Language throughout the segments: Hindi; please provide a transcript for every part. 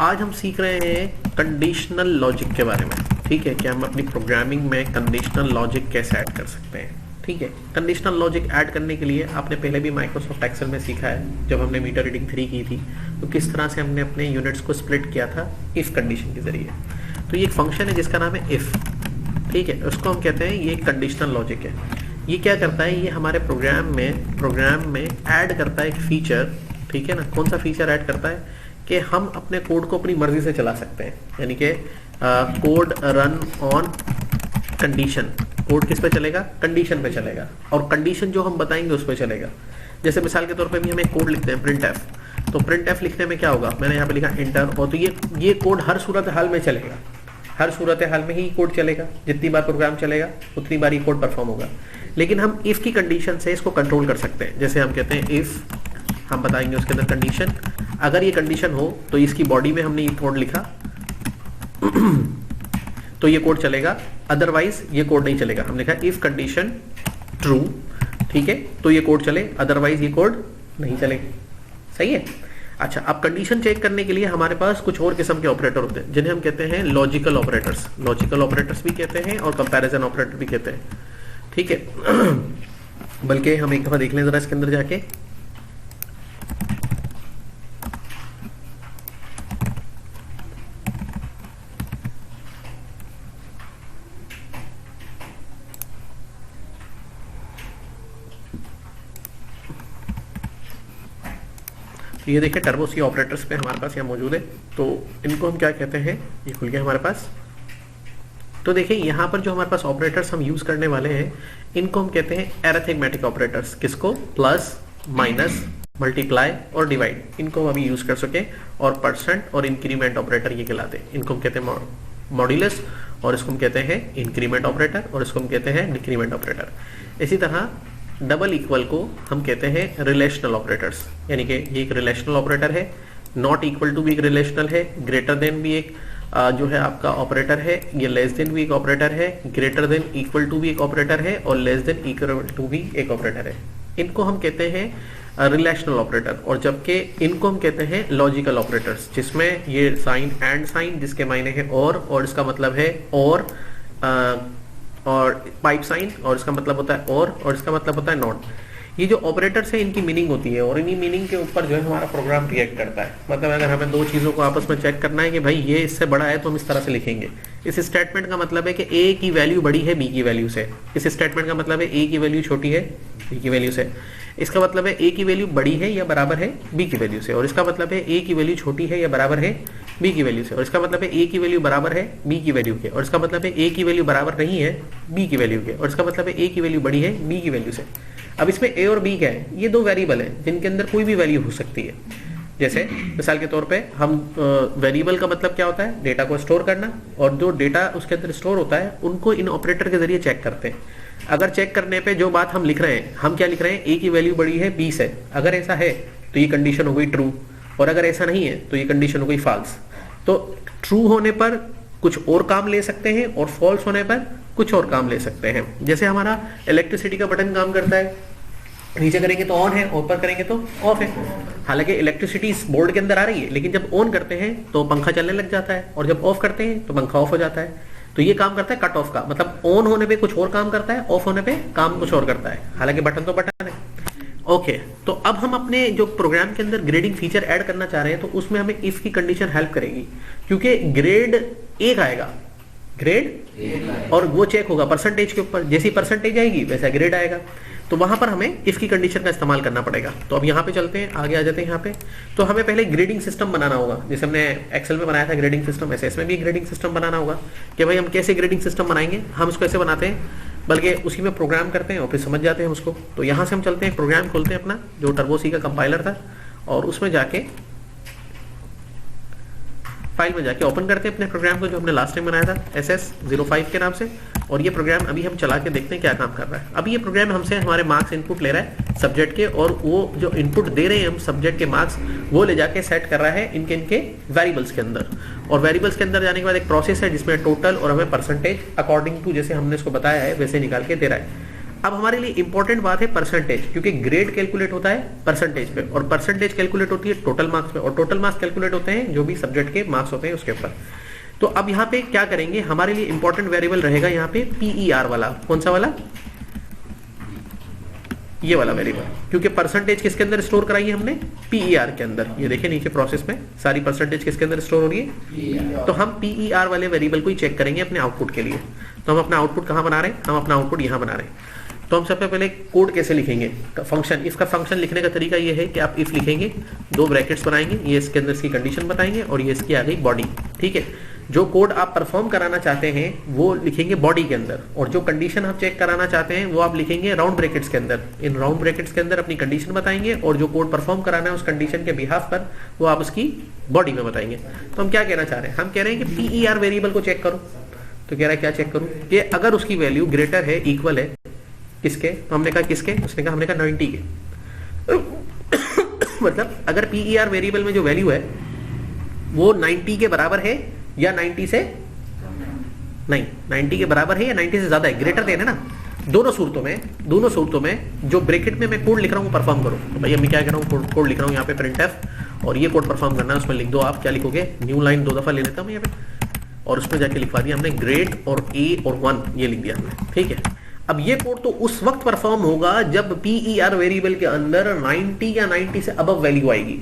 आज हम सीख रहे हैं कंडीशनल लॉजिक के बारे में। ठीक है, कि हम अपनी प्रोग्रामिंग में कंडीशनल लॉजिक कैसे ऐड कर सकते हैं। ठीक है, कंडीशनल लॉजिक ऐड करने के लिए आपने पहले भी माइक्रोसॉफ्ट एक्सेल में सीखा है, जब हमने मीटर रीडिंग 3 की थी तो किस तरह से हमने अपने यूनिट्स को स्प्लिट किया था इफ कंडीशन के जरिए। तो ये एक फंक्शन है जिसका नाम है इफ। ठीक है, उसको हम कहते हैं ये कंडीशनल लॉजिक है। ये क्या करता है, ये हमारे प्रोग्राम में ऐड करता है एक फीचर। ठीक है ना, कौन सा फीचर ऐड करता है कि हम अपने कोड को अपनी मर्जी से चला सकते हैं, यानी कि code run on condition. Code किस पे चलेगा, कंडीशन पे चलेगा, और कंडीशन जो हम बताएंगे उस पे चलेगा। जैसे मिसाल के तौर पे भी हम एक कोड लिखते हैं प्रिंट एफ, तो प्रिंट एफ लिखने में क्या होगा, मैंने यहाँ पे लिखा इंटर, और तो ये कोड हर सूरत हाल में चलेगा, हर सूरत हाल में ही कोड चलेगा। जितनी बार प्रोग्राम चलेगा उतनी बार ये कोड परफॉर्म होगा। लेकिन हम इफ की कंडीशन से इसको कंट्रोल कर सकते हैं। जैसे हम कहते हैं इफ, हम बताएंगे उसके अंदर कंडीशन, अगर ये कंडीशन हो तो इसकी बॉडी में हमने ये कोड लिखा तो ये कोड चलेगा, अदरवाइज ये कोड नहीं चलेगा। हमने लिखा इफ कंडीशन ट्रू, ठीक है, तो ये कोड चले, अदरवाइज ये कोड नहीं चलेगा। सही है। अच्छा, अब कंडीशन चेक करने के लिए हमारे पास कुछ और किस्म के ऑपरेटर होते हैं जिन्हें हम कहते हैं लॉजिकल ऑपरेटर्स। लॉजिकल ऑपरेटर्स भी कहते हैं और कंपैरिजन ऑपरेटर भी कहते हैं। ठीक है बल्कि हम एक दफा देख लें जरा इसके अंदर जाके। ये देखिए टर्बो सी ऑपरेटर्स पे हमारे पास यहाँ मौजूद है। तो इनको हम क्या कहते हैं, ये खुल गया हमारे पास। तो देखिए यहाँ पर जो हमारे पास ऑपरेटर्स हम यूज करने वाले हैं इनको हम कहते हैं अरिथमेटिक ऑपरेटर्स। किसको, प्लस, माइनस, मल्टीप्लाई और डिवाइड, इनको हम अभी यूज कर सके। और परसेंट और इंक्रीमेंट ऑपरेटर ये कहलाते हैं। इनको हम कहते हैं मॉड्यूलस, और इसको हम कहते हैं इंक्रीमेंट ऑपरेटर, और इसको हम कहते हैं डिक्रीमेंट ऑपरेटर। इसी तरह डबल इक्वल को हम कहते हैं रिलेशनल ऑपरेटर्स, यानी कि ये एक रिलेशनल ऑपरेटर है। नॉट इक्वल टू भी एक रिलेशनल है, ग्रेटर देन भी एक जो है आपका ऑपरेटर है, ये लेस देन भी एक ऑपरेटर है, ग्रेटर देन इक्वल टू भी एक ऑपरेटर है, और लेस देन इक्वल टू भी एक ऑपरेटर है। इनको हम कहते हैं रिलेशनल ऑपरेटर। और जबकि इनको हम कहते हैं लॉजिकल ऑपरेटर्स, जिसमें ये साइन एंड साइन जिसके मायने है और इसका मतलब है और पाइप साइन, और इसका मतलब होता है और इसका मतलब होता है नॉट। ये जो ऑपरेटर्स है इनकी मीनिंग होती है, और इन्हीं मीनिंग के ऊपर जो है हमारा प्रोग्राम रिएक्ट करता है। मतलब अगर हमें दो चीज़ों को आपस में चेक करना है कि भाई ये इससे बड़ा है तो हम इस तरह से लिखेंगे। इस स्टेटमेंट का मतलब है कि ए की वैल्यू बड़ी है बी की वैल्यू से। इस स्टेटमेंट का मतलब है ए की वैल्यू छोटी है बी की वैल्यू से। इसका मतलब है ए की वैल्यू बड़ी है या बराबर है बी की वैल्यू से, और इसका मतलब है ए की वैल्यू छोटी है या बराबर है बी की वैल्यू से, और इसका मतलब है ए की वैल्यू बराबर है बी की वैल्यू के, और इसका मतलब है ए की वैल्यू बराबर नहीं है बी की वैल्यू के, और इसका मतलब है ए की वैल्यू बड़ी है बी की वैल्यू से। अब इसमें ए और बी क्या है, ये दो वेरिएबल है जिनके अंदर कोई भी वैल्यू हो सकती है। जैसे मिसाल के तौर पे हम वेरिएबल का मतलब क्या होता है, डेटा को स्टोर करना, और जो डेटा उसके अंदर स्टोर होता है उनको इन ऑपरेटर के जरिए चेक करते हैं। अगर चेक करने पे जो बात हम लिख रहे हैं, हम क्या लिख रहे हैं, ए की वैल्यू बड़ी है बी से, अगर ऐसा है तो ये कंडीशन हो गई ट्रू, और अगर ऐसा नहीं है तो ये कंडीशन हो गई फॉल्स। तो ट्रू होने पर कुछ और काम ले सकते हैं और फॉल्स होने पर कुछ और काम ले सकते हैं। जैसे हमारा इलेक्ट्रिसिटी का बटन काम करता है, नीचे करेंगे तो ऑन है, ऊपर करेंगे तो ऑफ है। हालांकि इलेक्ट्रिसिटी इस बोर्ड के अंदर आ रही है, लेकिन जब ऑन करते हैं तो पंखा चलने लग जाता है, और जब ऑफ करते हैं तो पंखा ऑफ हो जाता है। तो ये काम करता है कट ऑफ का, मतलब ऑन होने पे कुछ और काम करता है, ऑफ होने पे काम कुछ और करता है। हालांकि बटन तो बटन है। ओके, तो अब हम अपने जो प्रोग्राम के अंदर ग्रेडिंग फीचर ऐड करना चाह रहे हैं, तो उसमें हमें इफ की कंडीशन हेल्प करेगी, क्योंकि ग्रेड एक आएगा, ग्रेड, और वो चेक होगा परसेंटेज के ऊपर। जैसी परसेंटेज आएगी वैसा ग्रेड आएगा। तो वहां पर हमें इफ की कंडीशन का इस्तेमाल करना पड़ेगा। तो अब यहाँ पे चलते हैं, आगे आ जाते हैं। यहाँ पे तो हमें पहले ग्रेडिंग सिस्टम बनाना होगा, जैसे हमने एक्सेल में बनाया था ग्रेडिंग सिस्टम, ऐसे इसमें भी ग्रेडिंग सिस्टम बनाना होगा। कि भाई हम कैसे ग्रेडिंग सिस्टम बनाएंगे, हम उसको ऐसे बनाते हैं, बल्कि उसी में प्रोग्राम करते हैं और फिर समझ जाते हैं उसको। तो यहाँ से हम चलते हैं, प्रोग्राम खोलते हैं अपना जो टर्बो सी का कंपाइलर था, और उसमें जाके फाइल में जाके ओपन करते हैं अपने प्रोग्राम को जो हमने लास्ट टाइम बनाया था SS05 के नाम से। और ये प्रोग्राम अभी हम चला के देखते हैं क्या काम कर रहा है। अभी ये प्रोग्राम हमसे हमारे मार्क्स इनपुट ले रहा है सब्जेक्ट के, और वो जो इनपुट दे रहे हैं हम सब्जेक्ट के मार्क्स, वो ले जाके सेट कर रहा है इनके वेरिएबल्स के अंदर। और वेरिएबल्स के अंदर जाने के बाद एक प्रोसेस है जिसमें टोटल और हमें परसेंटेज अकॉर्डिंग टू जैसे हमने इसको बताया है वैसे निकाल के दे रहा है। अब हमारे लिए इंपॉर्टेंट बात है परसेंटेज, क्योंकि ग्रेड कैलकुलेट होता है परसेंटेज पे और परसेंटेज कैलकुलेट होती है टोटल मार्क्स पे और टोटल मार्क्स कैलकुलेट होते हैं जो भी सब्जेक्ट के मार्क्स होते हैं उसके ऊपर। तो अब यहाँ पे क्या करेंगे, हमारे लिए इंपॉर्टेंट वेरिएबल रहेगा यहाँ पे PER वाला। कौन सा वाला? ये वाला वेरिएबल, क्योंकि परसेंटेज किसके अंदर स्टोर कराई है हमने? PER के अंदर। ये देखिए नीचे प्रोसेस में सारी परसेंटेज किसके अंदर स्टोर हो रही है? तो हम PER वाले वेरिएबल को ही चेक करेंगे अपने आउटपुट के लिए। तो हम अपना आउटपुट कहाँ बना रहे हैं? हम अपना आउटपुट यहाँ बना रहे हैं। तो हम सबसे पहले कोड कैसे लिखेंगे? फंक्शन, इसका फंक्शन लिखने का तरीका ये है कि आप इफ लिखेंगे, दो ब्रैकेट्स बनाएंगे, ये इसके अंदर इसकी कंडीशन बताएंगे और ये इसकी आ गई बॉडी। ठीक है, जो कोड आप परफॉर्म कराना चाहते हैं वो लिखेंगे बॉडी के अंदर और जो कंडीशन आप चेक कराना चाहते हैं वो आप लिखेंगे राउंड ब्रैकेट्स के अंदर। इन राउंड ब्रैकेट्स के अंदर अपनी कंडीशन बताएंगे और जो कोड परफॉर्म कराना है उस कंडीशन के बिहाफ पर वो आप उसकी बॉडी में बताएंगे। तो हम क्या कहना चाह रहे हैं? हम कह रहे हैं कि PER वेरिएबल को चेक करो। तो कह रहा है क्या चेक करूं? कि अगर उसकी वैल्यू ग्रेटर है, इक्वल है किसके? तो हमने कहा किसके? उसने कहा, हमने कहा 90 के। मतलब अगर PER वेरिएबल में जो वैल्यू है वो 90 के बराबर है या 90 से नहीं, 90 के बराबर है या 90 से ज्यादा है, ग्रेटर देन है ना। दोनों सूरतों में जो ब्रैकेट में मैं कोड लिख रहा हूँ वो परफॉर्म करो। तो भाई मैं क्या कर रहा हूँ, कोड लिख रहा हूँ यहाँ पे printf और ये कोड परफॉर्म करना है। उसमें लिख दो आप, क्या लिखोगे? न्यू लाइन 2 दफा ले लेता हूँ यहाँ पे और उसमें जाके लिखवा दिया हमने ग्रेड और A और 1 ये लिख दिया हमने। ठीक है, अब ये कोड तो उस वक्त परफॉर्म होगा जब PER वेरिएबल के अंदर 90 या 90 से अबव वैल्यू आएगी।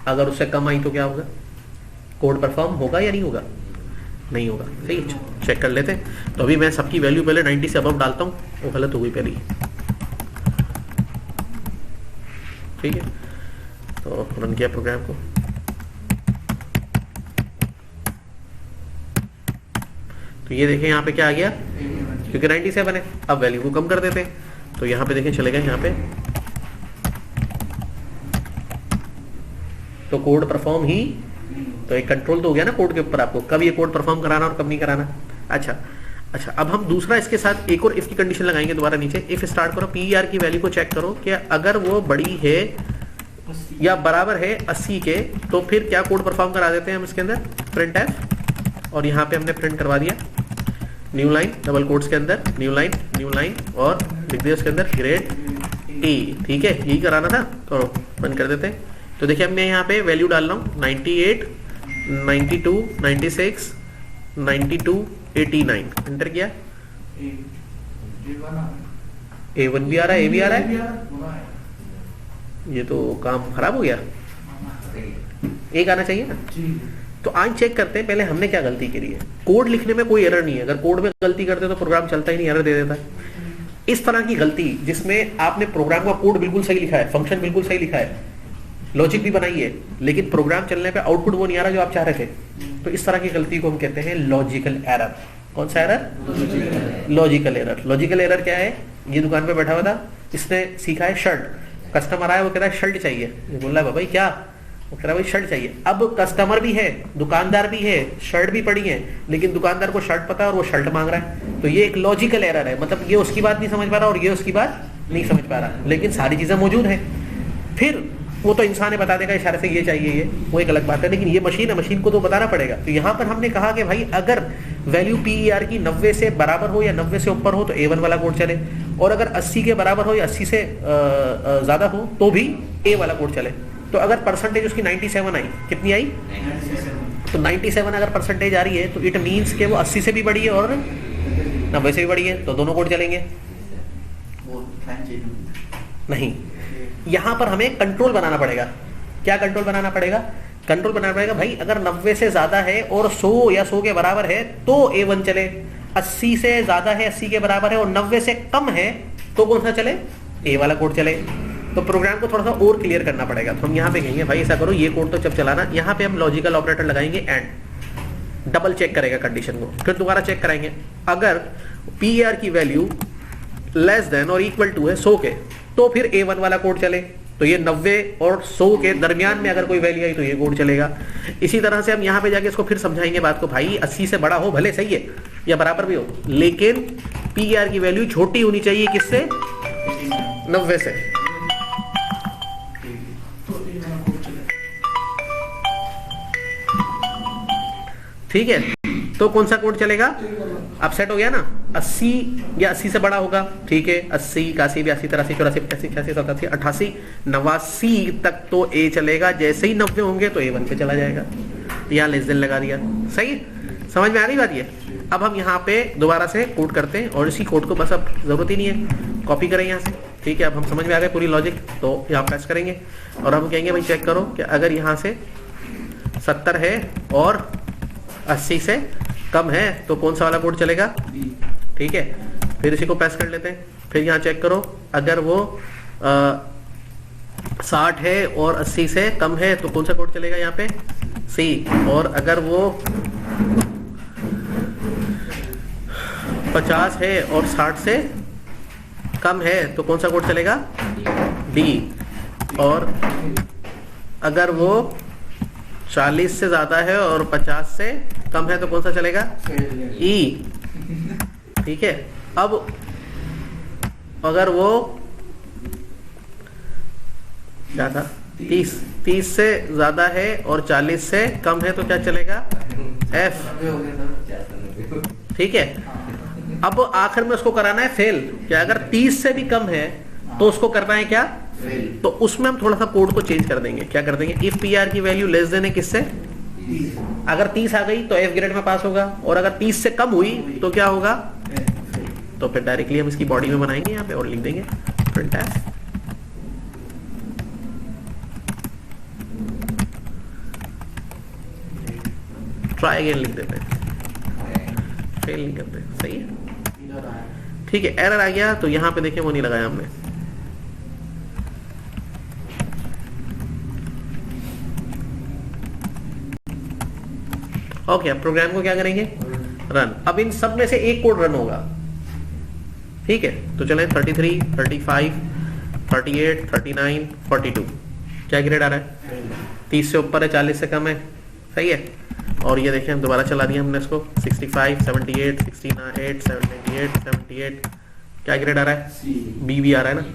अगर उससे कम आई तो क्या होगा? कोड परफॉर्म होगा या नहीं होगा? नहीं होगा। सही, चेक कर लेते हैं। तो अभी मैं सबकी वैल्यू पहले 90 से अबव डालता हूं, वो गलत हो गई पहले ही। ठीक है, तो रन किया प्रोग्राम को। तो ये देखें यहाँ पे क्या आ गया, क्योंकि 97 है। अब वैल्यू को कम कर देते हैं तो यहाँ पे देखें चलेगा यहाँ पे तो कोड परफॉर्म ही, तो एक कंट्रोल तो हो गया ना कोड के ऊपर, आपको कब ये कोड परफॉर्म कराना और कब नहीं कराना। अच्छा, अब हम दूसरा इसके साथ एक और इफ की कंडीशन लगाएंगे। दोबारा नीचे इफ स्टार्ट करो, PER की वैल्यू को चेक करो कि अगर वो बड़ी है या बराबर है 80 के तो फिर क्या कोड परफॉर्म करा देते हैं हम इसके अंदर? printf और यहाँ पे हमने प्रिंट करवा दिया न्यू लाइन डबल कोट्स के अंदर न्यू लाइन और लिख दिया उसके अंदर ग्रेड A। ठीक है, यही कराना था तो बंद कर देते हैं। तो देखिए मैं यहाँ पे वैल्यू डाल रहा हूँ 98, 92, 96, 92, 89 एंटर किया। A1 भी आ रहा है, A भी आ रहा है। ये तो काम खराब हो गया, एक आना चाहिए ना। तो आज चेक करते हैं पहले हमने क्या गलती करी है। कोड लिखने में कोई एरर नहीं है, अगर कोड में गलती करते तो प्रोग्राम चलता ही नहीं, एरर दे देता है। इस तरह की गलती जिसमें आपने प्रोग्राम का कोड बिल्कुल सही लिखा है, फंक्शन बिल्कुल सही लिखा है, लॉजिक भी बनाई है, लेकिन प्रोग्राम चलने पे आउटपुट वो नहीं आ रहा जो आप चाह रहे थे, तो इस तरह की गलती को हम कहते हैं लॉजिकल एरर। कौन सा error? Logical error. Logical error क्या है? ये दुकान पे बैठा हुआ था, इसने सीखा है शर्ट, कस्टमर आया वो कह रहा है शर्ट चाहिए, ये बोल रहा है भाई क्या, वो कह रहा है भाई शर्ट चाहिए। अब कस्टमर भी है, दुकानदार भी है, शर्ट भी पड़ी है, लेकिन दुकानदार को शर्ट पता है और वो शर्ट मांग रहा है, तो ये एक लॉजिकल एरर है। मतलब ये उसकी बात नहीं समझ पा रहा और ये उसकी बात नहीं समझ पा रहा, लेकिन सारी चीजें मौजूद है। फिर वो तो इंसान है, बता देगा इशारे से ये चाहिए, ये वो एक अलग बात है, लेकिन ये मशीन है, मशीन को तो बताना पड़ेगा। तो यहाँ पर हमने कहा कि भाई अगर वैल्यू PER की 90 से बराबर हो या 90 से ऊपर हो तो A1 वाला कोड चले, और अगर 80 के बराबर हो या 80 से ज्यादा हो तो भी A वाला कोड चले। तो अगर परसेंटेज उसकी 97 आई, कितनी आई? तो 97 अगर परसेंटेज आ रही है तो इट मीन्स के वो 80 से भी बड़ी है और 90 से भी बड़ी है, तो दोनों कोड चलेंगे। नहीं, यहां पर हमें कंट्रोल बनाना पड़ेगा। क्या कंट्रोल बनाना पड़ेगा? कंट्रोल बनाना पड़ेगा भाई अगर 90 से ज्यादा है और 100 या 100 के बराबर है तो A1 चले, 80 से ज्यादा है, 80 के बराबर है और 90 से कम है तो कौन सा चले? A वाला कोड चले। तो प्रोग्राम को थोड़ा सा और क्लियर करना पड़ेगा। तो हम यहाँ पे कहेंगे भाई ऐसा करो, ये कोड तो जब चलाना, यहाँ पे हम लॉजिकल ऑपरेटर लगाएंगे एंड, डबल चेक करेगा कंडीशन को, फिर दोबारा चेक कराएंगे। अगर PER की वैल्यू लेस देन और इक्वल टू है 100 के तो फिर A1 वाला कोड चले। तो ये 90 और 100 के दरमियान में अगर कोई वैल्यू आई तो ये कोड चलेगा। इसी तरह से हम यहाँ पे जाके इसको फिर समझाएंगे बात को, भाई 80 से बड़ा हो भले सही है या बराबर भी हो, लेकिन PER की वैल्यू छोटी होनी चाहिए किससे? 90 से। ठीक है, तो कौन सा कोड चलेगा? अब सेट हो गया ना। 80 या 80 से बड़ा होगा, ठीक है, 80, 81, 82, 83, 84, 85, 86, 87, 88, 89 तक तो ए चलेगा। जैसे ही 90 होंगे तो A1 पे चला जाएगा। यहाँ लेस देन लगा दिया, सही, समझ में आ रही बात ये। अब हम यहाँ पे दोबारा से कोड करते हैं और इसी कोड को बस अब जरूरत ही नहीं है, कॉपी करें यहाँ से, ठीक है। अब हम समझ में आ गए पूरी लॉजिक, तो यहाँ प्रेस करेंगे और हम कहेंगे भाई चेक करो कि अगर यहाँ से 70 है और 80 से कम है तो कौन सा वाला कोड चलेगा, ठीक है। फिर इसी को प्रेस कर लेते हैं, फिर यहाँ चेक करो अगर वो 60 है और 80 से कम है तो कौन सा कोड चलेगा यहाँ पे, सी। और अगर वो 50 है और 60 से कम है तो कौन सा कोड चलेगा, डी। और अगर वो 40 से ज्यादा है और 50 से कम है तो कौन सा चलेगा, ई, ठीक है। अब अगर वो क्या था, 30 से ज्यादा है और 40 से कम है तो क्या चलेगा, एफ, ठीक है। अब आखिर में उसको कराना है फेल, क्या अगर 30 से भी कम है तो उसको करना है क्या, तो उसमें हम थोड़ा सा कोड को चेंज कर देंगे। क्या कर देंगे, इफ पी आर की वैल्यू लेस देन है किससे, अगर 30 आ गई तो एफ ग्रेड में पास होगा, और अगर 30 से कम हुई तो क्या होगा, तो फिर डायरेक्टली हम इसकी बॉडी में बनाएंगे यहाँ पे और लिख देंगे प्रिंट एफ। ट्राई अगेन लिख देते हैं, फेल नहीं करते, सही है, ठीक है। एरर आ गया तो यहाँ पे देखिए वो नहीं लगाया हमने, ओके। अब प्रोग्राम को क्या करेंगे, रन। अब इन सब में से एक कोड रन होगा, ठीक है। तो चलें 33, 35, 38, 39, 42, क्या ग्रेड आ रहा है, 30 से ऊपर है, 40 से कम है, सही है। और ये देखिए हम दोबारा चला दिया हमने इसको, 65, 78, 68, 78, 78, क्या ग्रेड आ रहा है, बी भी आ रहा है ना।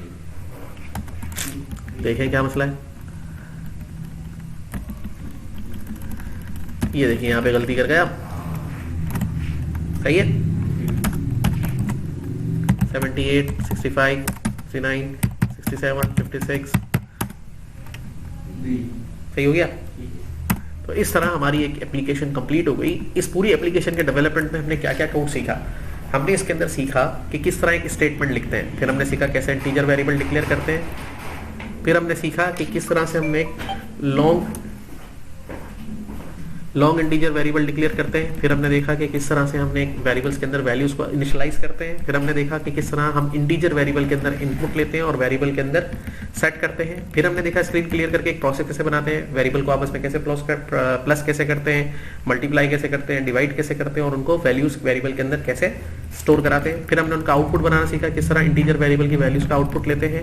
देखें क्या मसला है, ये देखिए यहाँ पे गलती कर गए आप, सही है। 78, 65, 69, 67, 56, सही हो गया। तो इस तरह हमारी एक एप्लीकेशन कंप्लीट हो गई। इस पूरी एप्लीकेशन के डेवलपमेंट में हमने क्या क्या कोड सीखा, हमने इसके अंदर सीखा कि किस तरह एक स्टेटमेंट लिखते हैं, फिर हमने सीखा कैसे इंटीजर वेरिएबल डिक्लेयर करते हैं, फिर हमने सीखा कि किस तरह से हम एक लॉन्ग इंटीजर वेरिएबल डिक्लेयर करते हैं, फिर हमने देखा कि किस तरह से हमने एक वेरिएबल्स के अंदर वैल्यूज को इनिशियलाइज करते हैं, फिर हमने देखा कि किस तरह हम इंटीजर वेरिएबल के अंदर इनपुट लेते हैं और वेरिएबल के अंदर सेट करते हैं, फिर हमने देखा स्क्रीन क्लियर करके एक प्रोसेस कैसे बनाते हैं, वेरिएबल को आपस में कैसे प्लस कैसे करते हैं, मल्टीप्लाई कैसे करते हैं, डिवाइड कैसे करते हैं और उनको वैल्यूज वेरिएबल के अंदर कैसे स्टोर कराते हैं, फिर हमने उनका आउटपुट बनाना सीखा, किस तरह इंटीजर वेरिएबल की वैल्यूज का आउटपुट लेते हैं,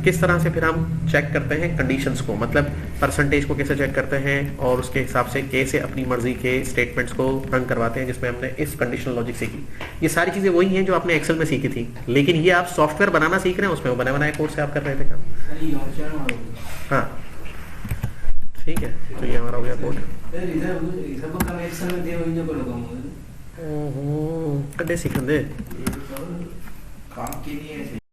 किस तरह से फिर हम चेक करते हैं कंडीशंस को, मतलब परसेंटेज को कैसे चेक करते हैं और उसके हिसाब से कैसे अपनी मर्जी के स्टेटमेंट्स को रन करवाते हैं, जिसमें हमने इस कंडीशनल लॉजिक सीखी। ये सारी चीजें वही हैं जो आपने एक्सेल में सीखी थी, लेकिन ये आप सॉफ्टवेयर बनाना सीख रहे हैं, उसमें वो बने बनाए कोड से आप कर रहे थे काम। हाँ ठीक है, तो ये हमारा हो गया कोड। कदे सीखंदे